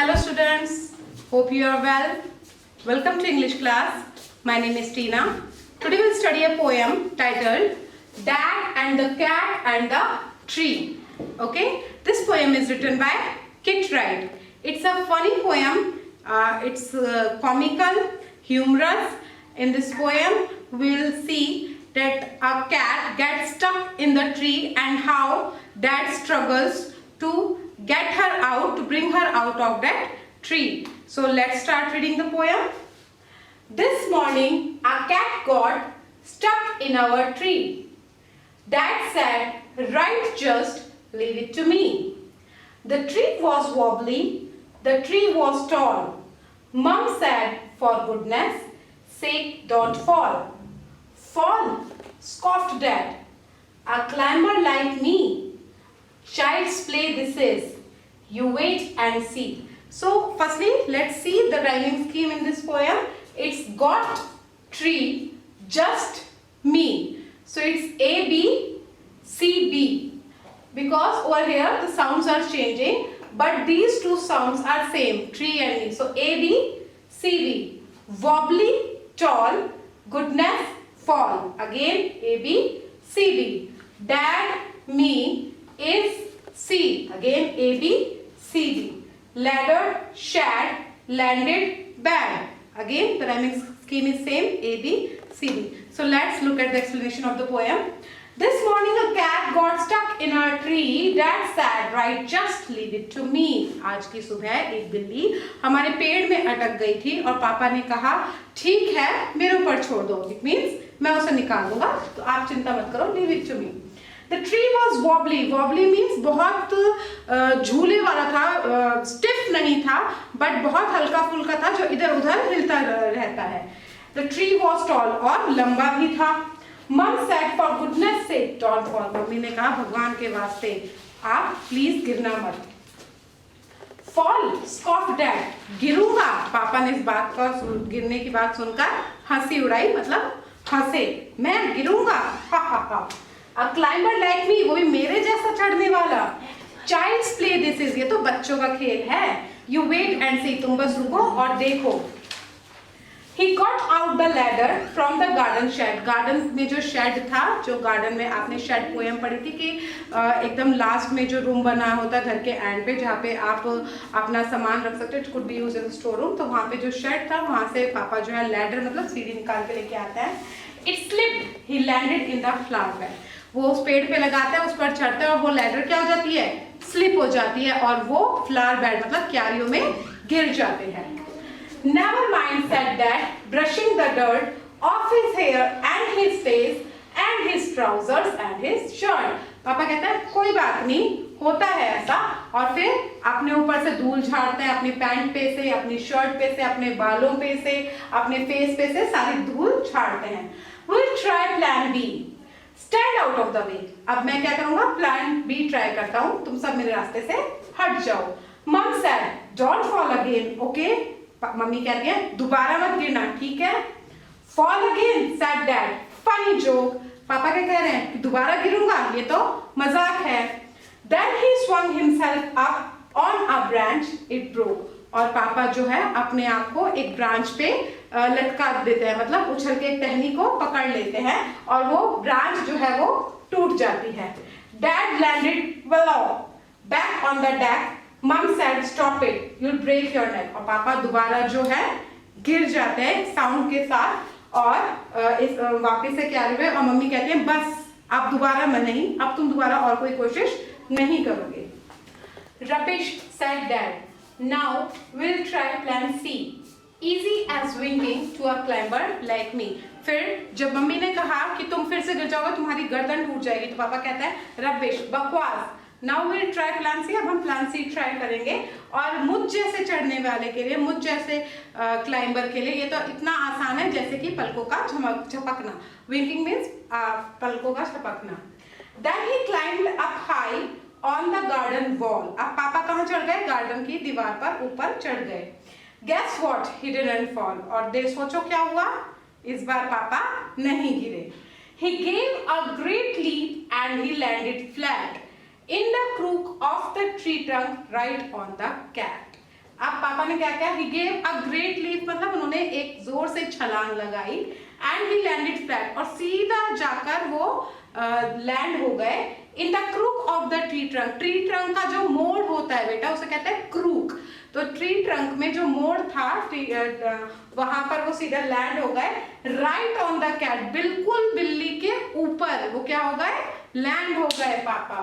Hello students, hope you are well. Welcome to English class. My name is Tina. Today we'll study a poem titled Dad and the Cat and the Tree. Okay, this poem is written by Kit Wright. It's a funny poem. It's comical, humorous. In this poem, we'll see that a cat gets stuck in the tree and how Dad struggles to get her out, to bring her out of that tree. So let's start reading the poem. This morning, a cat got stuck in our tree. Dad said, right, just leave it to me. The tree was wobbly, the tree was tall. Mom said, for goodness sake, don't fall. Fall, scoffed Dad. A climber like me. Child's play this is. You wait and see. So firstly, let's see the rhyming scheme in this poem. It's got tree, just me. So it's A, B, C, B. Because over here the sounds are changing, but these two sounds are same, tree and me. So A, B, C, B. Wobbly, tall, goodness, fall. Again A, B, C, B. Dad, me, is C. Again A, B, C, B. Ladder, shad, landed, bad. Again the rhyming scheme is same, A, B, C, B. So let's look at the explanation of the poem. This morning a cat got stuck in a tree. Dad said, right, just leave it to me. आज की सुबह एक बिल्ली हमारे पेड़ में अटक गई थी और पापा ने कहा ठीक है मेरे ऊपर छोड़ दो. It means मैं उसे निकाल दूंगा, तो आप चिंता मत करो, leave it to me. The tree was wobbly. Wobbly means बहुत झूले वाला था, stiff नहीं था, but बहुत हल्का फुल्का था जो इधर उधर हिलता रहता है. The tree was tall और लंबा भी था. Mom said, for goodness sake, don't fall. Mummy ने कहा भगवान के वास्ते आप प्लीज गिरना मत. Fall, scoffed Dad. गिरूंगा. पापा ने इस बात का गिरने की बात सुनकर हंसी उड़ाई, मतलब हंसे. मैं गिरूंगा. हा हा हा. A climber like me, वो भी मेरे जैसा चढ़ने वाला. Child's play this is, ये तो बच्चों का खेल है. You wait and see, तुम बस रुको और देखो. He got out the ladder from the garden shed. Garden में जो शेड था, जो गार्डन में आपने शेड पोएम पढ़ी थी कि एकदम लास्ट में जो रूम बना होता है घर के एंड पे, जहाँ पे आप अपना सामान रख सकते हो, could be use in store room. तो वहाँ पे जो शेड था, वहाँ से पापा जो है लैडर मतलब सीढ़ी निकाल के लेके आते हैं. It slipped. He landed in the flower bed. वो उस पेड़ पे लगाते हैं, उस पर चढ़ते हैं और वो लैडर क्या हो जाती है, स्लिप हो जाती है और वो फ्लावर बेड मतलब क्यारियों में गिर जाते हैं. Never mind, said Dad, brushing the dirt off his hair and his face and his trousers and his shirt. पापा कहते हैं कोई बात नहीं, होता है ऐसा. और फिर अपने ऊपर से धूल झाड़ते हैं, अपनी पैंट पे से, अपनी शर्ट पे से, अपने बालों पे से, अपने फेस पे से सारी धूल झाड़ते हैं. We'll try plan B. Stand out of the way. अब मैं क्या करूँगा, प्लान बी ट्राई करता हूँ, तुम सब मेरे रास्ते से हट जाओ. Mom said, don't fall again, okay? Mummy कहती है दोबारा मत गिरना, ठीक है. Fall again, said Dad. Funny joke. पापा क्या कह रहे हैं कि दोबारा गिरूंगा, ये तो मजाक है. Then he swung himself up on a branch. It broke. और पापा जो है अपने आप को एक ब्रांच पे लटका देते हैं, मतलब उछल के एक टहनी को पकड़ लेते हैं और वो ब्रांच जो है वो टूट जाती है. Dad landed below, back on the deck. Mom said, stop it, you'll break your neck. और पापा दोबारा जो है गिर जाते हैं साउंड के साथ और इस वापस से क्या हुए और मम्मी कहती है बस अब दोबारा मैं नहीं, अब तुम दोबारा और कोई कोशिश नहीं करोगे. Rubbish, said Dad. Now we'll try plan C. Easy as winking to a climber like me. फिर जब मम्मी ने कहा कि तुम फिर से गिर जाओगे, तुम्हारी गर्दन टूट जाएगी, तो पापा कहता है रबिश, बकवास. Now we'll try plan C. अब हम plan C ट्राई करेंगे और मुझ जैसे चढ़ने वाले के लिए, मुझ जैसे क्लाइंबर के लिए ये तो इतना आसान है जैसे कि पलकों का झपकना. Winking means पलकों का झपकना. Then he climbed up high on the garden wall. अब पापा कहाँ चढ़ गए, गार्डन की दीवार पर ऊपर चढ़ गए. Guess what? He didn't fall. और दे सोचो क्या हुआ, इस बार पापा नहीं गिरे. He gave a great leap and he landed flat in the crook of the tree trunk right on the cat. अब पापा ने क्या किया, he gave a great leap, मतलब उन्होंने एक जोर से छलांग लगाई and he landed flat, और सीधा जाकर वो लैंड हो गए in the crook of the tree trunk. Tree trunk का जो मोड़ होता है बेटा उसे कहते हैं क्रूक। तो ट्री ट्रंक में जो मोड़ था वहां पर वो सीधा लैंड हो गए राइट ऑन द कैट, बिल्कुल बिल्ली के ऊपर वो क्या हो गए, लैंड हो गए पापा।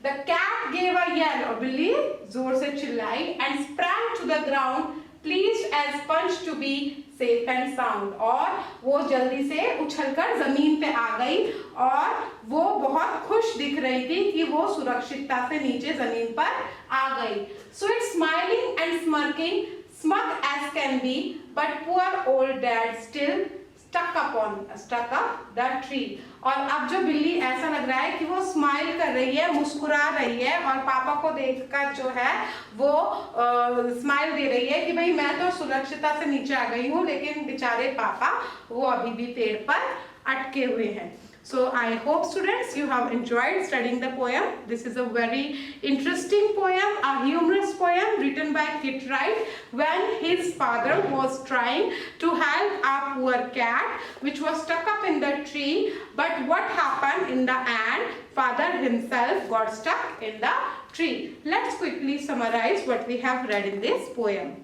The cat gave a yell, और बिल्ली जोर से चिल्लाई, and sprang to the ground pleased as Punch to be safe and sound, और वो जल्दी से उछलकर जमीन पे आ गई और वो बहुत खुश दिख रही थी कि वो सुरक्षितता से नीचे जमीन पर आ गई। So it's smiling and smirking, smug as can be, but poor old dad still stuck up the tree। और अब जो बिल्ली ऐसा लग रहा है कि वो स्माइल कर रही है, मुस्कुरा रही है, और पापा को देखकर जो है वो स्माइल दे रही है कि भाई मैं तो सुरक्षितता से नीचे आ गई हूँ, लेकिन बेचारे पापा वो अभी भी पेड़ पर अटके हुए हैं। So I hope students you have enjoyed studying the poem. This is a very interesting poem, a humorous poem written by Kit Wright when his father was trying to help a poor cat which was stuck up in the tree. But what happened in the end? Father himself got stuck in the tree. Let's quickly summarize what we have read in this poem.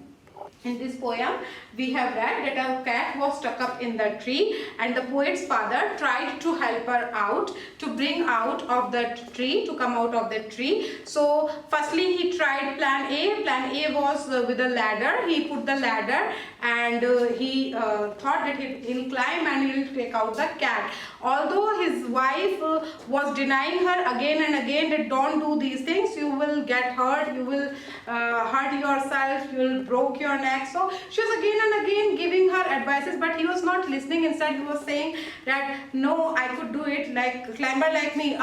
In this poem, we have read that a cat was stuck up in the tree and the poet's father tried to help her out, to bring out of the tree, to come out of the tree. So, firstly he tried plan A. Plan A was with a ladder. He put the ladder and he thought that he'll climb and he'll take out the cat. Although his wife was denying her again and again that don't do these things, you will get hurt, you will hurt yourself, you will broke your neck. So she was again and again giving her advices, but he was not listening. Instead he was saying that no, I could do it, like climber like me,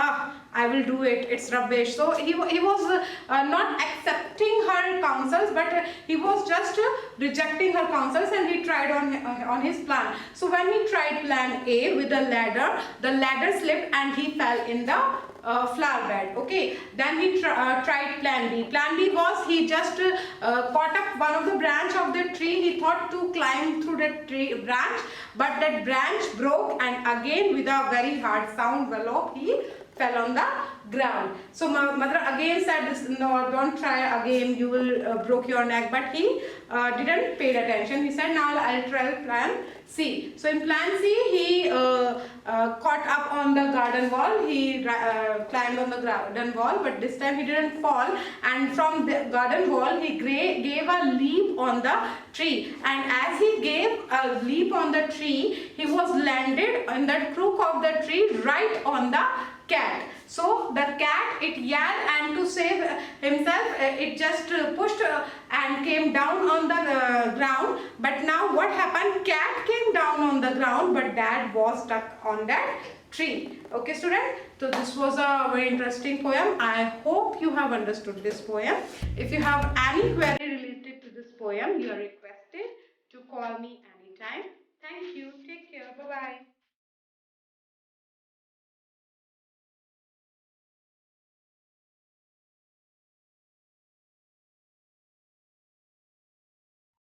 I will do it, it's rubbish. So he was not accepting her counsels, but he was just rejecting her counsels, and he tried on his plan. So when he tried plan A with the ladder slipped and he fell in the flower bed. Okay, then he tried plan B. Plan B was he just caught up one of the branch of the tree. He thought to climb through the tree branch, but that branch broke, and again with a very hard sound wallop he fell on the ground. So mother again said this, no, don't try again, you will broke your neck, but he didn't pay attention. He said now I'll try plan C. So in plan C he caught up on the garden wall, he climbed on the garden wall, but this time he didn't fall, and from the garden wall he gave a leap on the tree, and as he gave a leap on the tree he was landed in the crook of the tree right on the cat. So the cat, it yelled, and to save himself it just pushed and came down on the ground. But now what happened, cat came down on the ground, but dad was stuck on that tree. Okay student, so this was a very interesting poem. I hope you have understood this poem. If you have any query related to this poem, you are requested to call me anytime.